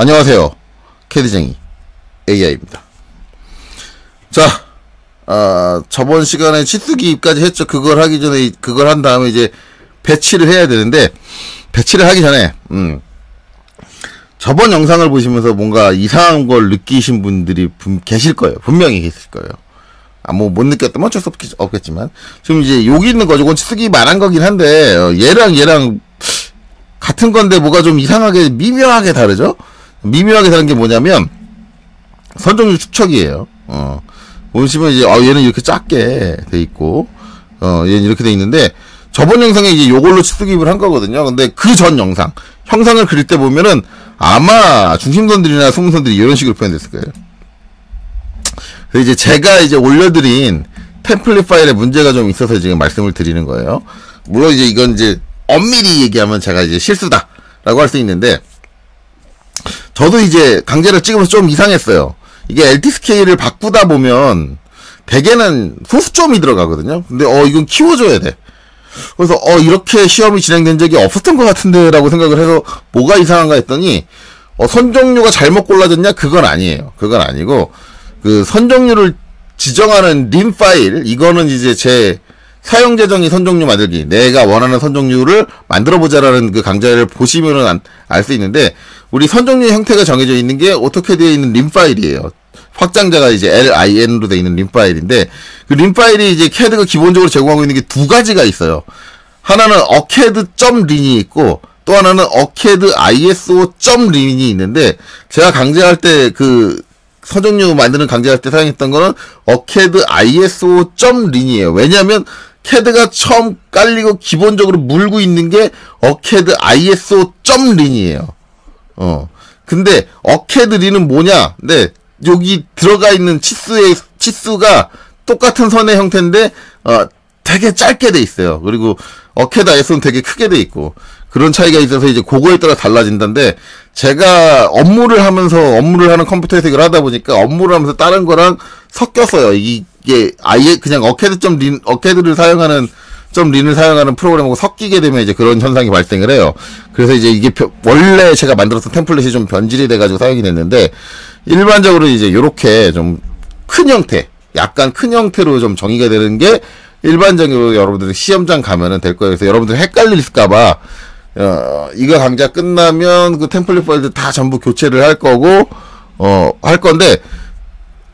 안녕하세요. 캐디쟁이 AI입니다. 자, 저번 시간에 치수기까지 했죠. 그걸 하기 전에, 그걸 한 다음에 이제 배치를 해야 되는데, 배치를 하기 전에, 저번 영상을 보시면서 뭔가 이상한 걸 느끼신 분들이 계실 거예요. 분명히 계실 거예요. 못 느꼈다면 어쩔 수 없겠지만. 지금 이제 여기 있는 거죠. 이건 치수기만한 거긴 한데, 얘랑 같은 건데 뭐가 좀 이상하게, 미묘하게 다르죠? 미묘하게 다른 게 뭐냐면, 선종류 축척이에요. 보시면 이제, 얘는 이렇게 작게 돼 있고, 얘는 이렇게 돼 있는데, 저번 영상에 이제 요걸로 치수기입을 한 거거든요. 근데 그 전 영상, 형상을 그릴 때 보면은, 아마 중심선들이나 소문선들이 이런 식으로 표현됐을 거예요. 그래서 이제 제가 이제 올려드린 템플릿 파일에 문제가 좀 있어서 지금 말씀을 드리는 거예요. 물론 이제 이건 이제 엄밀히 얘기하면 제가 이제 실수다라고 할 수 있는데, 저도 이제 강제로 찍으면서 좀 이상했어요. 이게 LT 스케일을 바꾸다 보면 대개는 소수점이 들어가거든요. 근데 이건 키워줘야 돼. 그래서 이렇게 시험이 진행된 적이 없었던 것 같은데 라고 생각을 해서 뭐가 이상한가 했더니 선종류가 잘못 골라졌냐? 그건 아니에요. 그건 아니고 그 선종류를 지정하는 림 파일, 이거는 이제 제 사용 재정의 선종류 만들기, 내가 원하는 선종류를 만들어보자라는 그 강좌를 보시면은 알 수 있는데, 우리 선종류의 형태가 정해져 있는 게 오토캐드에 있는 림 파일이에요. 확장자가 이제 LIN으로 되어 있는 림 파일인데, 그 림 파일이 이제 캐드가 기본적으로 제공하고 있는 게 두 가지가 있어요. 하나는 어캐드.린이 있고, 또 하나는 어캐드.iso.린이 있는데, 제가 강좌할 때 그 선종류 만드는 강좌할 때 사용했던 거는 어캐드.iso.린이에요. 왜냐면 캐드가 처음 깔리고 기본적으로 물고 있는 게 어캐드.iso.린이에요. 근데 어캐드.린은 뭐냐? 네, 여기 들어가 있는 치수가 똑같은 선의 형태인데 되게 짧게 돼 있어요. 그리고 어캐드.iso는 되게 크게 돼 있고, 그런 차이가 있어서 이제 그거에 따라 달라진다는데, 제가 업무를 하는 컴퓨터 해석을 하다 보니까 업무를 하면서 다른 거랑 섞였어요. 이게 아예 그냥 어캐드를 사용하는 린을 사용하는 프로그램하고 섞이게 되면 이제 그런 현상이 발생을 해요. 그래서 이제 이게 원래 제가 만들었던 템플릿이 좀 변질이 돼가지고 사용이 됐는데, 일반적으로 이제 요렇게 좀 큰 형태, 약간 큰 형태로 좀 정의가 되는 게 일반적으로 여러분들이 시험장 가면은 될 거예요. 그래서 여러분들 헷갈릴까봐, 이거 강좌 끝나면 그 템플릿 파일들 다 전부 교체를 할 거고, 할 건데,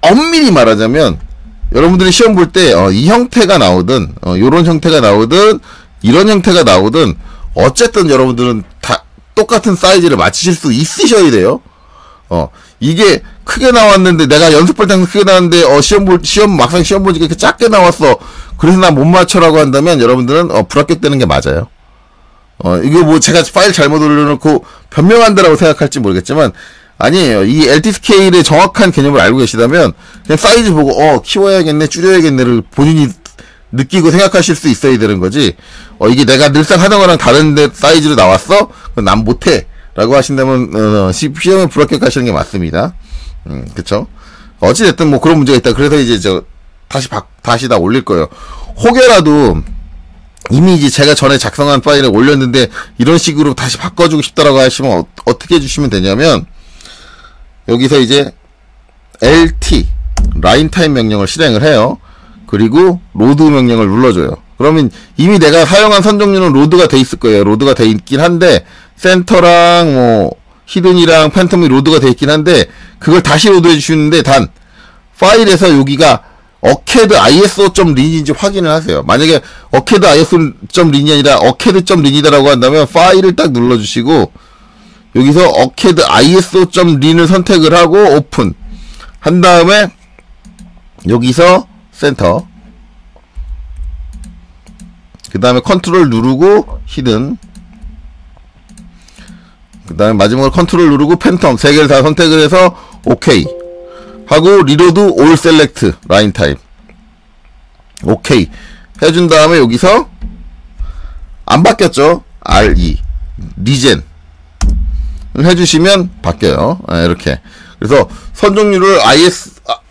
엄밀히 말하자면, 여러분들이 시험 볼 때, 이 형태가 나오든, 요런 형태가 나오든, 이런 형태가 나오든, 어쨌든 여러분들은 다 똑같은 사이즈를 맞추실 수 있으셔야 돼요. 이게 크게 나왔는데, 내가 연습할 때는 크게 나왔는데, 막상 시험 보니까 이렇게 작게 나왔어. 그래서 나 못 맞춰라고 한다면, 여러분들은, 불합격되는 게 맞아요. 이거 뭐 제가 파일 잘못 올려놓고 변명한다라고 생각할지 모르겠지만, 아니에요. 이 LT 스케일의 정확한 개념을 알고 계시다면, 그냥 사이즈 보고, 키워야겠네, 줄여야겠네를 본인이 느끼고 생각하실 수 있어야 되는 거지, 이게 내가 늘상 하던 거랑 다른데 사이즈로 나왔어? 그럼 난 못해. 라고 하신다면, 시험에 불합격하시는 게 맞습니다. 그쵸? 어찌됐든 뭐 그런 문제가 있다. 그래서 이제 다시 다 올릴 거예요. 혹여라도, 이미 이제 제가 전에 작성한 파일을 올렸는데 이런 식으로 다시 바꿔주고 싶다라고 하시면 어떻게 해주시면 되냐면, 여기서 이제 LT 라인 타임 명령을 실행을 해요. 그리고 로드 명령을 눌러줘요. 그러면 이미 내가 사용한 선종류는 로드가 돼 있을 거예요. 로드가 돼 있긴 한데, 센터랑 뭐 히든이랑 팬텀이 로드가 돼 있긴 한데, 그걸 다시 로드해 주시는데, 단 파일에서 여기가 어캐드.iso.린인지 확인을 하세요. 만약에 어캐드.iso.린이 아니라 어캐드.린이다라고 한다면 파일을 딱 눌러주시고, 여기서 어캐드.iso.린을 선택을 하고 오픈 한 다음에 여기서 센터, 그 다음에 컨트롤 누르고 히든, 그 다음에 마지막으로 컨트롤 누르고 팬텀 3개를 다 선택을 해서 오케이 하고, 리로드 올 셀렉트 라인 타입 오케이 해준 다음에 여기서 안 바뀌었죠? RE 리젠 해주시면 바뀌어요. 이렇게. 그래서 선종류를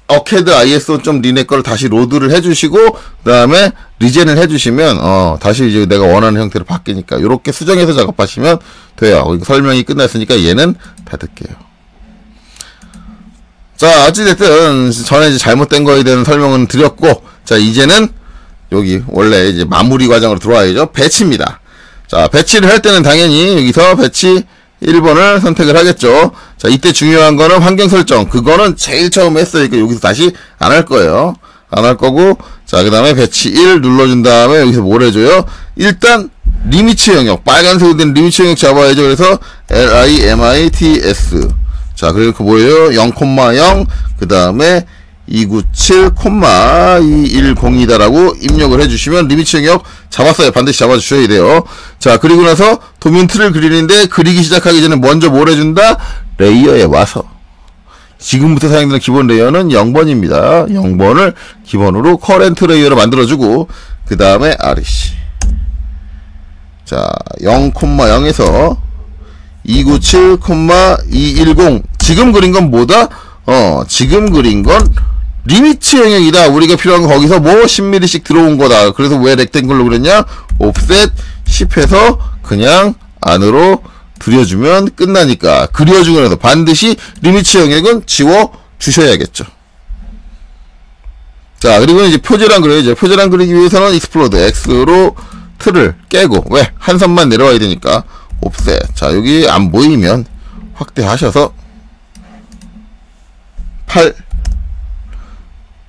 어캐드.iso.린의 거를 다시 로드를 해주시고, 그 다음에 리젠을 해주시면 다시 이제 내가 원하는 형태로 바뀌니까 요렇게 수정해서 작업하시면 돼요. 설명이 끝났으니까 얘는 닫을게요. 자, 어찌됐든, 전에 이제 잘못된 거에 대한 설명은 드렸고, 자, 이제는, 여기, 원래 이제 마무리 과정으로 들어와야죠. 배치입니다. 자, 배치를 할 때는 당연히, 여기서 배치 1번을 선택을 하겠죠. 자, 이때 중요한 거는 환경 설정. 그거는 제일 처음 했으니까 여기서 다시 안 할 거예요. 안 할 거고, 자, 그 다음에 배치 1 눌러준 다음에 여기서 뭘 해줘요? 일단, 리미츠 영역. 빨간색으로 된 리미츠 영역 잡아야죠. 그래서, LIMITS. 자, 그리고 그 뭐예요? 0,0, 그 다음에 297,210이다라고 입력을 해주시면 리미츠 영역 잡았어요. 반드시 잡아주셔야 돼요. 자, 그리고 나서 도면 틀을 그리는데 그리기 시작하기 전에 먼저 뭘 해준다? 레이어에 와서. 지금부터 사용되는 기본 레이어는 0번입니다. 0번을 기본으로 커렌트 레이어로 만들어주고, 그 다음에 REC. 자, 0,0에서 297,210. 지금 그린 건 뭐다? 지금 그린 건 리미츠 영역이다. 우리가 필요한 건 거기서 뭐 10mm씩 들어온 거다. 그래서 왜 렉탱글로 그랬냐? 옵셋 10해서 그냥 안으로 들여주면 끝나니까. 그려주고 나서 반드시 리미츠 영역은 지워 주셔야겠죠. 자, 그리고 이제 표제란 그려야죠. 표제란 그리기 위해서는 익스플로드 X로 틀을 깨고, 왜? 한 선만 내려와야 되니까. 옵셋. 자, 여기 안 보이면 확대하셔서 8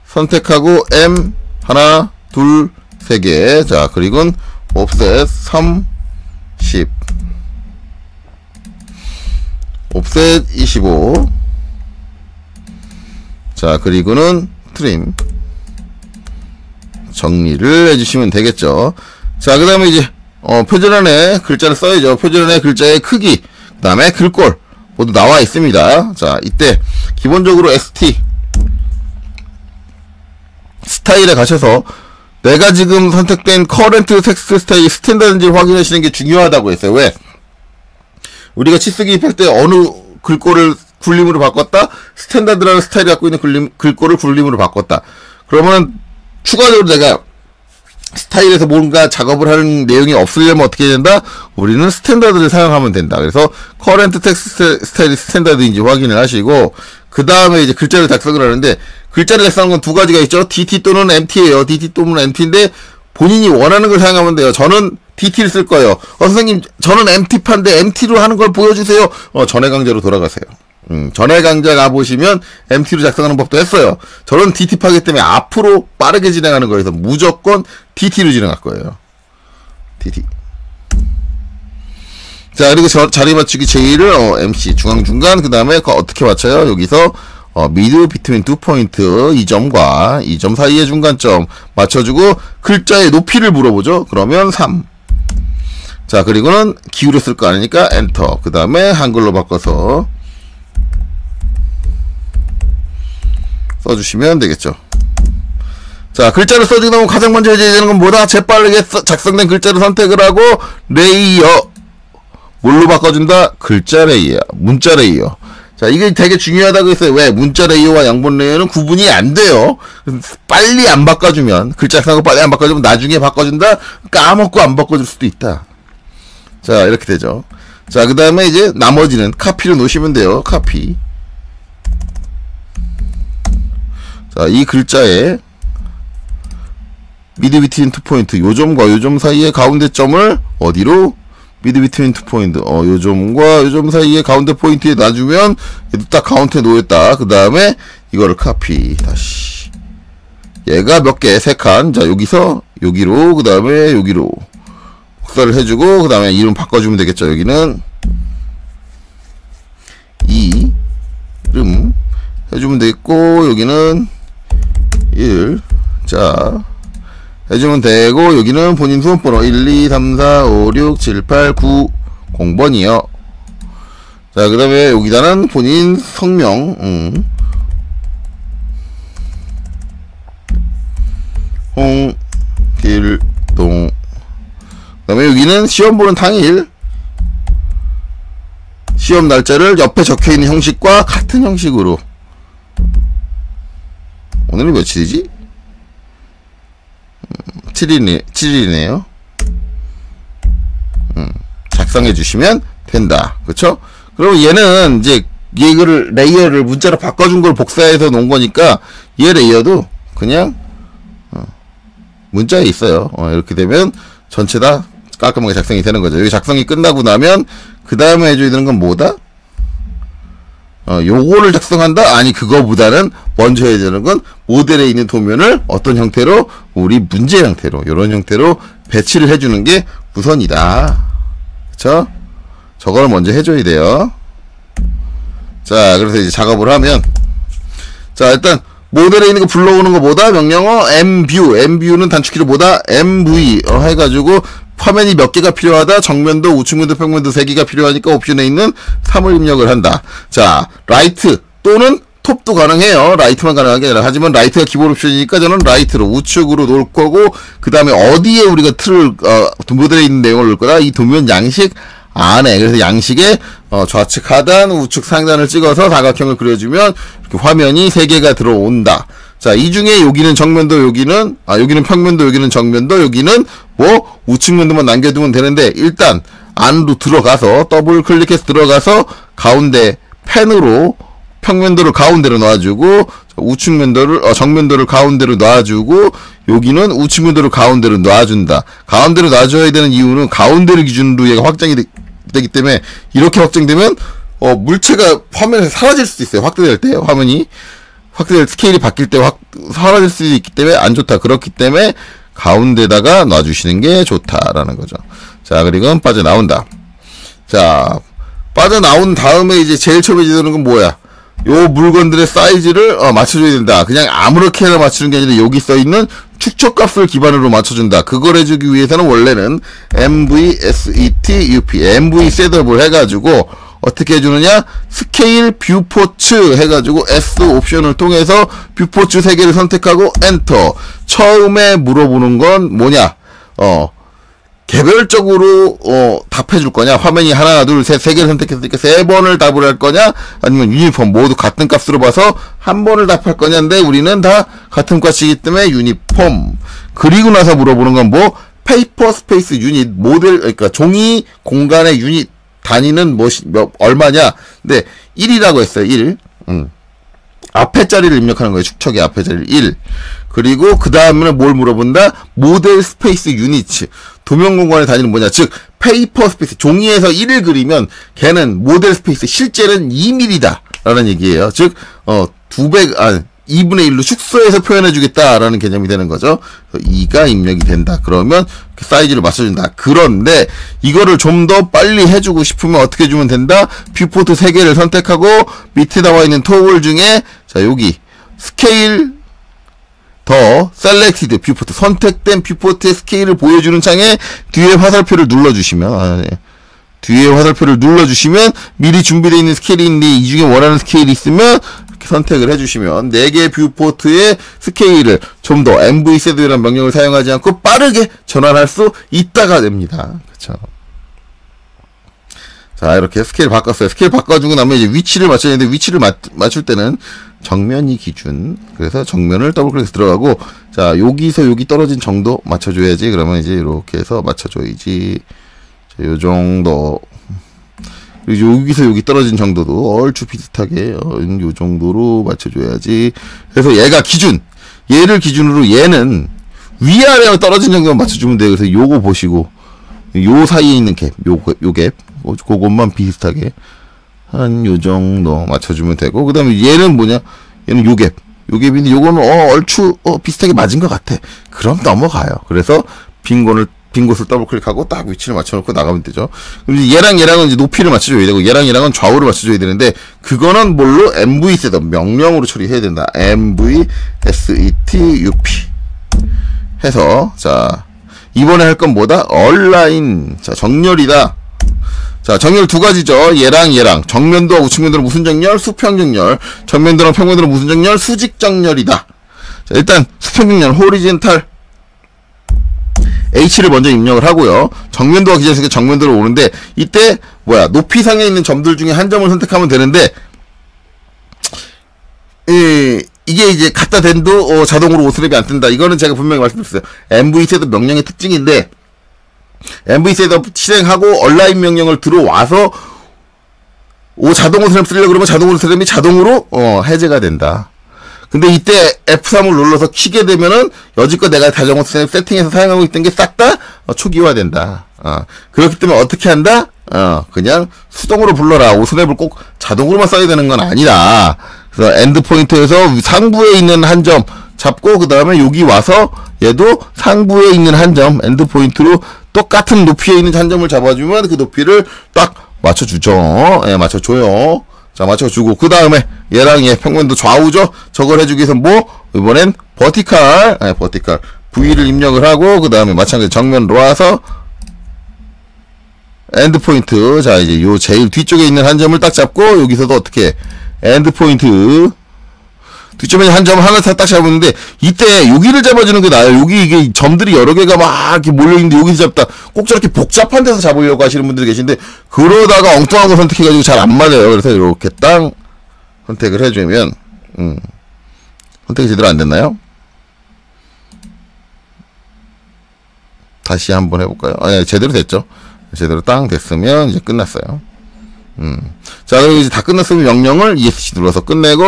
선택하고 M 하나 둘 세 개. 자, 그리고는 옵셋 30 옵셋 25. 자, 그리고는 트림 정리를 해주시면 되겠죠. 자, 그 다음에 이제 표준안에 글자를 써야죠. 표준안에 글자의 크기, 그 다음에 글꼴 모두 나와 있습니다. 자, 이때 기본적으로 ST 스타일에 가셔서 내가 지금 선택된 커런트 텍스트 스타일이 스탠다드인지 확인하시는 게 중요하다고 했어요. 왜? 우리가 치수 기입할 때 어느 글꼴을 굴림으로 바꿨다? 스탠다드라는 스타일이 갖고 있는 글꼴을 굴림으로 바꿨다. 그러면 추가적으로 내가 스타일에서 뭔가 작업을 하는 내용이 없으려면 어떻게 된다? 우리는 스탠다드를 사용하면 된다. 그래서 커런트 텍스트 스타일이 스탠다드인지 확인을 하시고, 그 다음에 이제 글자를 작성을 하는데, 글자를 작성하는 건 두 가지가 있죠. DT 또는 MT예요. DT 또는 MT인데 본인이 원하는 걸 사용하면 돼요. 저는 DT를 쓸 거예요. 선생님, 저는 MT판데 MT로 하는 걸 보여주세요. 전해 강좌로 돌아가세요. 전해 강좌 가보시면 MT로 작성하는 법도 했어요. 저는 DT파기 때문에 앞으로 빠르게 진행하는 거여서 무조건 DT로 진행할 거예요. DT. 자, 그리고 자리 맞추기 제의를 MC 중앙중간, 그 다음에 어떻게 맞춰요? 여기서 미드 비트윈 2포인트, 이 점과 이 점 사이의 중간점 맞춰주고, 글자의 높이를 물어보죠. 그러면 3. 자, 그리고는 기울여 쓸 거 아니니까 엔터. 그 다음에 한글로 바꿔서 써주시면 되겠죠. 자, 글자를 써주고 나면 가장 먼저 해줘야 되는 건 뭐다? 재빠르게 작성된 글자를 선택을 하고, 레이어. 뭘로 바꿔준다? 글자 레이어. 문자 레이어. 자, 이게 되게 중요하다고 했어요. 왜? 문자 레이어와 양본 레이어는 구분이 안 돼요. 빨리 안 바꿔주면, 글자 작성하고 빨리 안 바꿔주면 나중에 바꿔준다? 까먹고 안 바꿔줄 수도 있다. 자, 이렇게 되죠. 자, 그 다음에 이제 나머지는 카피를 놓으시면 돼요. 카피. 자, 이 글자에 미드 비트윈 2포인트, 요 점과 요 점 사이의 가운데 점을 어디로? 미드 비트윈 2포인트, 요 점과 요 점 사이의 가운데 포인트에 놔주면 얘도 딱 가운데에 놓였다. 그 다음에 이거를 카피. 다시 얘가 몇 개? 3칸. 자, 여기서 여기로, 그 다음에 여기로 복사를 해주고, 그 다음에 이름 바꿔주면 되겠죠. 여기는 이름 해주면 되겠고, 여기는 1. 자, 해주면 되고, 여기는 본인 수험번호 1, 2, 3, 4, 5, 6, 7, 8, 9, 0번이요. 자, 그 다음에 여기다는 본인 성명, 홍길동. 그 다음에 여기는 시험 보는 당일, 시험 날짜를 옆에 적혀있는 형식과 같은 형식으로. 오늘은 며칠이지? 7일이네요. 작성해 주시면 된다. 그쵸? 그럼 얘는 이제 얘를 레이어를 문자로 바꿔준 걸 복사해서 놓은 거니까 얘 레이어도 그냥 문자에 있어요. 이렇게 되면 전체 다 깔끔하게 작성이 되는 거죠. 여기 작성이 끝나고 나면 그 다음에 해줘야 되는 건 뭐다? 요거를 작성한다? 아니, 그거보다는 먼저 해야 되는 건 모델에 있는 도면을 어떤 형태로? 우리 문제 형태로, 이런 형태로 배치를 해주는 게 우선이다. 그쵸? 저걸 먼저 해줘야 돼요. 자, 그래서 이제 작업을 하면, 자, 일단 모델에 있는 거 불러오는 거 뭐다? 명령어 mview는 단축키로 뭐다? mv 해가지고 화면이 몇 개가 필요하다? 정면도, 우측면도, 평면도 3개가 필요하니까 옵션에 있는 3을 입력을 한다. 자, 라이트 또는 톱도 가능해요. 라이트만 가능한 게 아니라. 하지만 라이트가 기본 옵션이니까 저는 라이트로 우측으로 놓을 거고, 그 다음에 어디에 우리가 틀을 모델에 있는 내용을 넣을 거다? 이 도면 양식 안에. 그래서 양식에 좌측 하단, 우측 상단을 찍어서 사각형을 그려주면 이렇게 화면이 3개가 들어온다. 자, 이 중에 여기는 정면도, 여기는 평면도, 여기는 정면도, 여기는 뭐 우측면도만 남겨두면 되는데, 일단 안으로 들어가서 더블 클릭해서 들어가서 가운데 펜으로 평면도를 가운데로 놔주고, 우측면도를 정면도를 가운데로 놔주고, 여기는 우측면도를 가운데로 놔준다. 가운데로 놔줘야 되는 이유는 가운데를 기준으로 얘가 확장이 되기 때문에, 이렇게 확장되면 물체가 화면에서 사라질 수도 있어요. 확대될 때 화면이 확대될 스케일이 바뀔 때 사라질 수도 있기 때문에 안 좋다. 그렇기 때문에 가운데다가 놔주시는 게 좋다라는 거죠. 자, 그리고 빠져나온다. 자, 빠져나온 다음에 이제 제일 처음에 지도는 건 뭐야? 요 물건들의 사이즈를 맞춰줘야 된다. 그냥 아무렇게나 맞추는 게 아니라 여기 써있는 축척값을 기반으로 맞춰준다. 그걸 해주기 위해서는 원래는 MVSETUP, MV 셋업을 해가지고 어떻게 해주느냐? 스케일 뷰포츠 해가지고 S 옵션을 통해서 뷰포츠 3개를 선택하고 엔터. 처음에 물어보는 건 뭐냐? 개별적으로 답해줄 거냐? 화면이 하나, 둘, 셋, 3개를 선택했으니까 3번을 답을 할 거냐? 아니면 유니폼 모두 같은 값으로 봐서 한 번을 답할 거냐인데, 우리는 다 같은 값이기 때문에 유니폼. 그리고 나서 물어보는 건 뭐? 페이퍼 스페이스 유닛 모델, 그러니까 종이 공간의 유닛 단위는 얼마냐? 근데 1이라고 했어요. 1. 앞에 자리를 입력하는 거예요. 축척의 앞에 자리를 1. 그리고 그 다음에는 뭘 물어본다? 모델 스페이스 유니츠. 도면 공간의 단위는 뭐냐? 즉 페이퍼 스페이스, 종이에서 1을 그리면 걔는 모델 스페이스, 실제는 2mm다 라는 얘기예요. 즉 2분의 1로 축소해서 표현해 주겠다라는 개념이 되는 거죠. 2가 입력이 된다. 그러면 사이즈를 맞춰준다. 그런데 이거를 좀 더 빨리 해주고 싶으면 어떻게 해주면 된다? 뷰포트 3개를 선택하고 밑에 나와 있는 토글 중에, 자, 여기 스케일 더 셀렉티드 뷰포트, 선택된 뷰포트의 스케일을 보여주는 창에 뒤에 화살표를 눌러주시면, 뒤에 화살표를 눌러주시면 미리 준비되어 있는 스케일이 있는데 이 중에 원하는 스케일이 있으면 이렇게 선택을 해주시면 4개의 뷰포트의 스케일을 좀 더 MVSED라는 명령을 사용하지 않고 빠르게 전환할 수 있다가 됩니다. 그쵸. 자, 이렇게 스케일 바꿨어요. 스케일 바꿔주고 나면 이제 위치를 맞춰야 되는데, 위치를 맞출 때는 정면이 기준. 그래서 정면을 더블 클릭해서 들어가고, 자, 여기서 여기 떨어진 정도 맞춰줘야지. 그러면 이제 이렇게 해서 맞춰줘야지. 자, 요 정도. 그리고 여기서 여기 떨어진 정도도 얼추 비슷하게, 요 정도로 맞춰줘야지. 그래서 얘가 기준. 얘를 기준으로 얘는 위아래로 떨어진 정도만 맞춰주면 돼요. 그래서 요거 보시고, 요 사이에 있는 갭, 요 갭. 그것만 비슷하게 한 요 정도 맞춰주면 되고, 그 다음에 얘는 뭐냐? 얘는 요 갭. 요 갭인데 요거는 얼추 비슷하게 맞은 것 같아. 그럼 넘어가요. 그래서 빈 곳을 더블 클릭하고 딱 위치를 맞춰놓고 나가면 되죠. 그럼 얘랑은 이제 높이를 맞춰줘야 되고, 얘랑은 좌우를 맞춰줘야 되는데, 그거는 뭘로? MV 셋업 명령으로 처리해야 된다. MV SETUP 해서, 자, 이번에 할 건 뭐다? 얼라인. 자, 정렬이다. 자, 정렬 2가지죠. 얘랑. 정면도와 우측면도는 무슨 정렬? 수평 정렬. 정면도랑 평면도는 무슨 정렬? 수직 정렬이다. 자, 일단 수평 정렬, 호리젠탈 H를 먼저 입력을 하고요. 정면도가 기존에 정면도로 오는데, 이때 뭐야? 높이상에 있는 점들 중에 한 점을 선택하면 되는데, 이게 이제 갖다 댄도 자동으로 오스랩이 안 뜬다. 이거는 제가 분명히 말씀드렸어요. MV셋업 명령의 특징인데, MV셋업 실행하고 얼라인 명령을 들어와서 자동으로 트램 쓰려고 그러면 자동으로 트램이 자동으로 해제가 된다. 근데 이때 F3을 눌러서 키게 되면은 여지껏 내가 자동으로 트램 세팅해서 사용하고 있던 게 싹 다 초기화된다. 그렇기 때문에 어떻게 한다? 그냥 수동으로 불러라. 오스냅을 꼭 자동으로만 써야 되는 건 아니다. 그래서 엔드 포인트에서 상부에 있는 한 점 잡고 그 다음에 여기 와서 얘도 상부에 있는 한 점 엔드 포인트로 똑같은 높이에 있는 한 점을 잡아주면 그 높이를 딱 맞춰주죠. 예, 맞춰줘요. 자, 맞춰주고 그 다음에 얘랑 얘 평면도 좌우죠. 저걸 해주기 위해서 뭐 이번엔 버티칼, 버티칼 V를 입력을 하고 그 다음에 마찬가지 정면으로 와서 엔드 포인트. 자, 이제 요 제일 뒤쪽에 있는 한 점을 딱 잡고 여기서도 어떻게 엔드 포인트 뒤쪽에 한 점 하나 딱 잡았는데 이때 여기를 잡아주는 게 나아요. 여기 이게 점들이 여러 개가 막 이렇게 몰려있는데 여기서 잡다 꼭 저렇게 복잡한 데서 잡으려고 하시는 분들이 계신데 그러다가 엉뚱한 거 선택해가지고 잘 안 맞아요. 그래서 이렇게 딱 선택을 해주면 선택이 제대로 안 됐나요? 다시 한번 해볼까요? 네, 제대로 됐죠. 제대로 땅 됐으면 이제 끝났어요. 자, 그리고 이제 다 끝났으면 명령을 ESC 눌러서 끝내고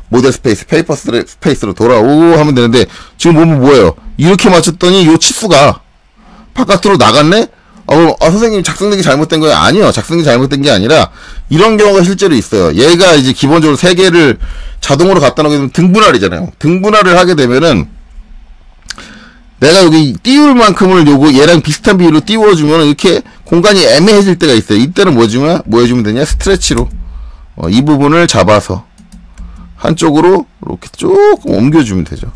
모델 스페이스, 페이퍼 스페이스로 돌아오고 하면 되는데 지금 보면 뭐예요? 이렇게 맞췄더니 요 치수가 바깥으로 나갔네? 선생님 작성된 게 잘못된 거예요? 아니요. 작성이 잘못된 게 아니라 이런 경우가 실제로 있어요. 얘가 이제 기본적으로 3개를 자동으로 갖다 놓게 되면 등분할이잖아요. 등분할을 하게 되면은 내가 여기 띄울 만큼을 얘랑 비슷한 비율로 띄워주면 이렇게 공간이 애매해질 때가 있어요. 이때는 뭐 해주면 되냐? 스트레치로 이 부분을 잡아서 한쪽으로 이렇게 조금 옮겨주면 되죠.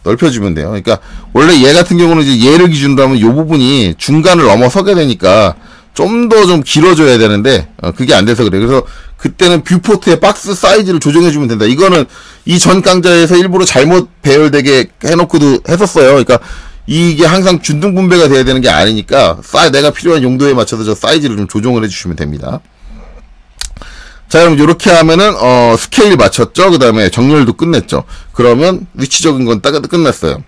넓혀주면 돼요. 그러니까 원래 얘 같은 경우는 이제 얘를 기준으로 하면 이 부분이 중간을 넘어서게 되니까 좀 더 좀 길어져야 되는데 그게 안 돼서 그래. 그래서 그때는 뷰포트의 박스 사이즈를 조정해주면 된다. 이거는 이 전 강좌에서 일부러 잘못 배열되게 해놓고도 했었어요. 그러니까 이게 항상 균등 분배가 돼야 되는 게 아니니까 내가 필요한 용도에 맞춰서 저 사이즈를 좀 조정을 해주시면 됩니다. 자, 그럼 이렇게 하면은 스케일 맞췄죠. 그 다음에 정렬도 끝냈죠. 그러면 위치적인 건 딱 끝났어요.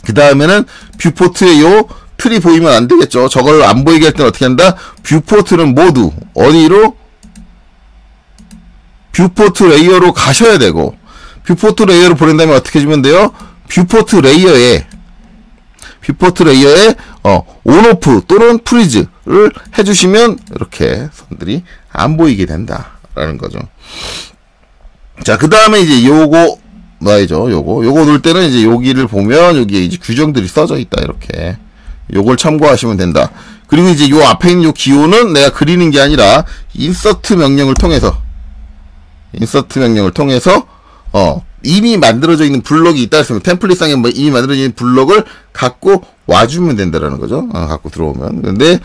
그 다음에는 뷰포트에 요 틀이 보이면 안 되겠죠. 저걸 안 보이게 할 때는 어떻게 한다? 뷰포트는 모두 어디로? 뷰포트 레이어로 가셔야 되고 뷰포트 레이어로 보낸 다음에 어떻게 해주면 돼요? 뷰포트 레이어에 온오프 또는 프리즈를 해주시면 이렇게 선들이 안 보이게 된다라는 거죠. 자, 그 다음에 이제 요거 놓을 때는 이제 여기를 보면 여기에 이제 규정들이 써져 있다. 이렇게 요걸 참고하시면 된다. 그리고 이제 요 앞에 있는 요 기호는 내가 그리는 게 아니라 인서트 명령을 통해서 이미 만들어져 있는 블럭이 있다 했으면 템플릿상에 이미 만들어져 있는 블럭을 갖고 와주면 된다라는 거죠. 갖고 들어오면. 근데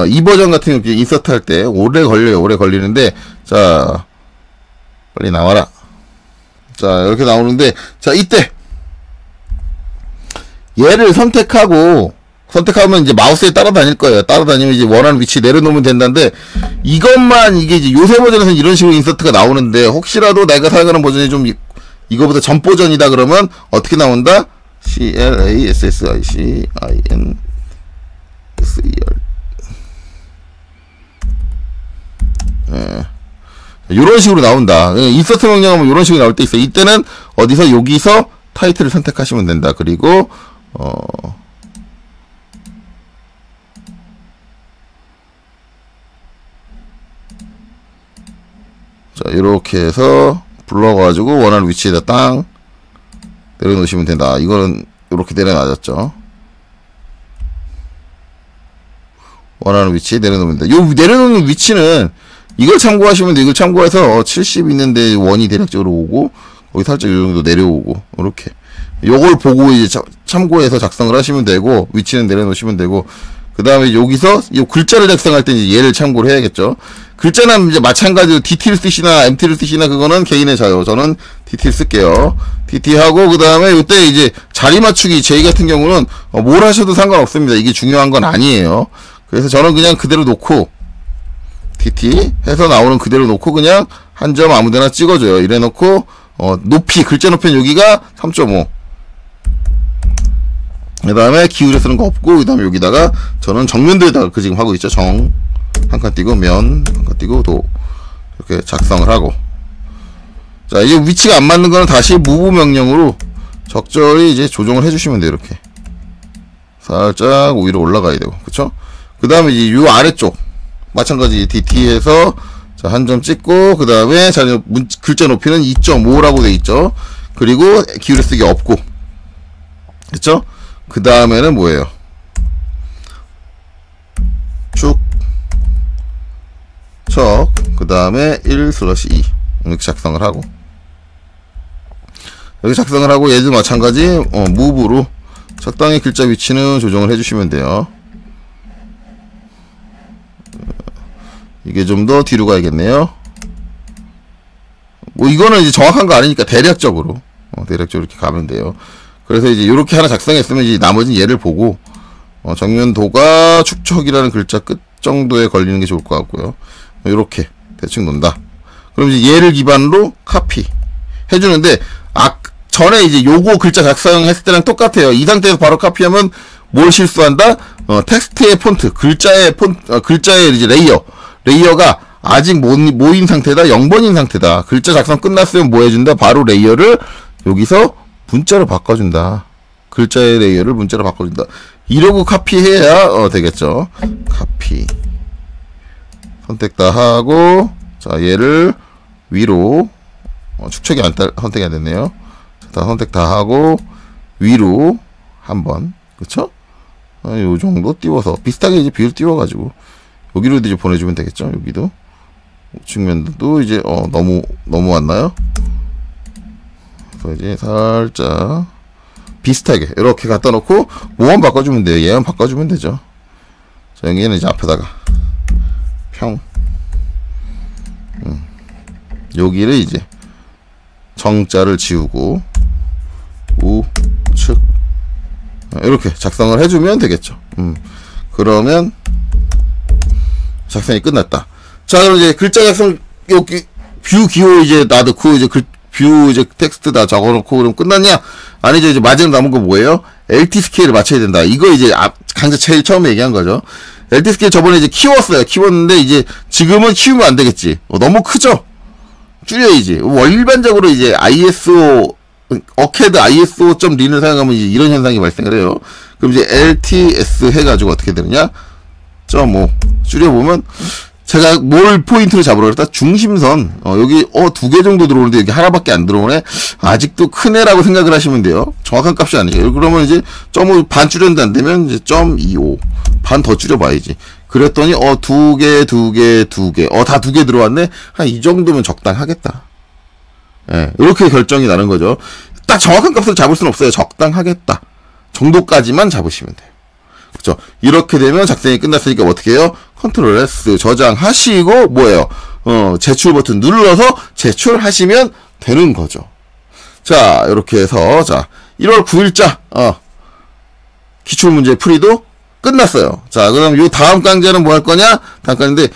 이 버전 같은 경우 인서트 할 때 오래 걸리는데 자, 빨리 나와라. 자, 이렇게 나오는데 자, 이때 얘를 선택하면 이제 마우스에 따라다닐 거예요. 따라다니면 이제 원하는 위치 내려놓으면 된다는데 이것만 이게 이제 요새 버전에서는 이런 식으로 인서트가 나오는데 혹시라도 내가 사용하는 버전이 좀 이거보다 전 버전이다 그러면 어떻게 나온다? CLASSICINSER 요런 식으로 나온다. 인서트 명령하면 요런 식으로 나올 때 있어요. 이때는 여기서 타이틀을 선택하시면 된다. 그리고 자, 이렇게 해서 불러가지고 원하는 위치에다 땅 내려놓으시면 된다. 이거는 이렇게 내려놔졌죠. 원하는 위치에 내려놓으면 된다. 요 내려놓는 위치는 이걸 참고하시면 돼. 이걸 참고해서 70 있는데 원이 대략적으로 오고 거기 살짝 이 정도 내려오고 이렇게 요걸 보고 이제 참고해서 작성을 하시면 되고 위치는 내려놓으시면 되고 그 다음에 여기서 이 글자를 작성할 때 이제 얘를 참고를 해야겠죠. 글자는 이제 마찬가지로 DT를 쓰시나 MT를 쓰시나 그거는 개인의 자유. 저는 DT를 쓸게요. DT 하고 그 다음에 이때 이제 자리 맞추기 J 같은 경우는 뭘 하셔도 상관없습니다. 이게 중요한 건 아니에요. 그래서 저는 그냥 그대로 놓고 DT 해서 나오는 그대로 놓고 그냥 한 점 아무데나 찍어줘요. 이래 놓고 높이 글자 높이는 여기가 3.5 그 다음에 기울여 쓰는 거 없고 그 다음에 여기다가 저는 정면도에다가 지금 하고 있죠. 정 한 칸 띄고 면 한 칸 띄고 도 이렇게 작성을 하고, 자, 이제 위치가 안 맞는 거는 다시 move 명령으로 적절히 이제 조정을 해주시면 돼요. 이렇게 살짝 위로 올라가야 되고, 그쵸? 그 다음에 이제 요 아래쪽 마찬가지 DT에서 자, 한 점 찍고, 그 다음에 자, 글자 높이는 2.5라고 돼 있죠. 그리고 기울여쓰기 없고, 그쵸? 그 다음에는 뭐예요? 축, 척, 그 다음에 1/2 이렇게 작성을 하고, 여기 작성을 하고, 얘도 마찬가지 move로 적당히 글자 위치는 조정을 해주시면 돼요. 이게 좀 더 뒤로 가야겠네요. 뭐 이거는 이제 정확한 거 아니니까 대략적으로 이렇게 가면 돼요. 그래서 이제 이렇게 하나 작성했으면 이제 나머지는 얘를 보고 정면도가 축척이라는 글자 끝 정도에 걸리는 게 좋을 것 같고요. 이렇게 대충 논다. 그럼 이제 얘를 기반으로 카피 해주는데, 전에 이제 요거 글자 작성했을 때랑 똑같아요. 이 상태에서 바로 카피하면 뭘 실수한다? 텍스트의 폰트, 글자의 이제 레이어가 아직 모인 상태다, 0번인 상태다. 글자 작성 끝났으면 뭐 해준다? 바로 레이어를 여기서 문자로 바꿔준다. 글자의 레이어를 문자로 바꿔준다. 이러고 카피해야 되겠죠. 카피 선택 다 하고, 자, 얘를 위로 축척이 선택이 안 됐네요. 다 선택 다 하고 위로 한번, 그쵸? 요 정도 띄워서 비슷하게 이제 비율 띄워가지고 여기로 이제 보내주면 되겠죠. 여기도 측면도 이제 너무 왔나요? 그래서 이제 살짝 비슷하게 이렇게 갖다 놓고 뭐만 바꿔주면 돼요. 얘만 바꿔주면 되죠. 자, 여기는 이제 앞에다가 평, 여기를 이제 정자를 지우고 우측 이렇게 작성을 해주면 되겠죠. 그러면 작성이 끝났다. 자, 그럼 이제 글자 작성 여기 뷰 기호 이제 놔두고 이제 뷰 이제 텍스트 다 적어놓고 그럼 끝났냐? 아니죠. 이제 마지막 남은 거 뭐예요? LT 스케일을 맞춰야 된다. 이거 이제 강좌 제일 처음에 얘기한 거죠. LT 스케일 저번에 이제 키웠는데 이제 지금은 키우면 안 되겠지. 너무 크죠? 줄여야지. 일반적으로 이제 ISO 어캐드 ISO.린을 사용하면 이제 이런 현상이 발생을 해요. 그럼 이제 LTS 해가지고 어떻게 되느냐? 0.5 줄여보면, 제가 뭘 포인트로 잡으러 그랬다? 중심선. 여기 2개 정도 들어오는데 여기 하나밖에 안 들어오네. 아직도 큰 애라고 생각을 하시면 돼요. 정확한 값이 아니에요. 그러면 이제 0.5 반 줄였는데 안 되면 이제 0.25 반 더 줄여봐야지. 그랬더니 2개 다 2개 들어왔네. 한 이 정도면 적당하겠다. 예, 이렇게 결정이 나는 거죠. 딱 정확한 값을 잡을 수는 없어요. 적당하겠다 정도까지만 잡으시면 돼요. 그렇죠? 이렇게 되면 작성이 끝났으니까 어떻게 해요? 컨트롤 S 저장하시고 뭐예요? 제출 버튼 눌러서 제출하시면 되는 거죠. 자, 이렇게 해서 자 1월 9일자 기출문제 풀이도 끝났어요. 자, 그럼 요 다음 강좌는 뭐 할 거냐? 다음 강좌인데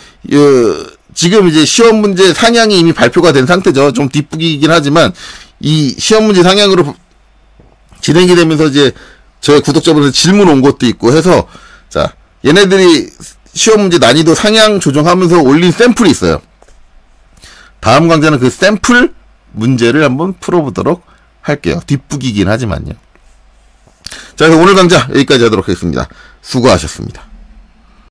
지금 이제 시험 문제 상향이 이미 발표가 된 상태죠. 좀 뒷북이긴 하지만 이 시험 문제 상향으로 진행이 되면서 이제 저희 구독자분들 질문 온 것도 있고 해서, 자, 얘네들이 시험 문제 난이도 상향 조정하면서 올린 샘플이 있어요. 다음 강좌는 그 샘플 문제를 한번 풀어보도록 할게요. 뒷북이긴 하지만요. 자, 그래서 오늘 강좌 여기까지 하도록 하겠습니다. 수고하셨습니다.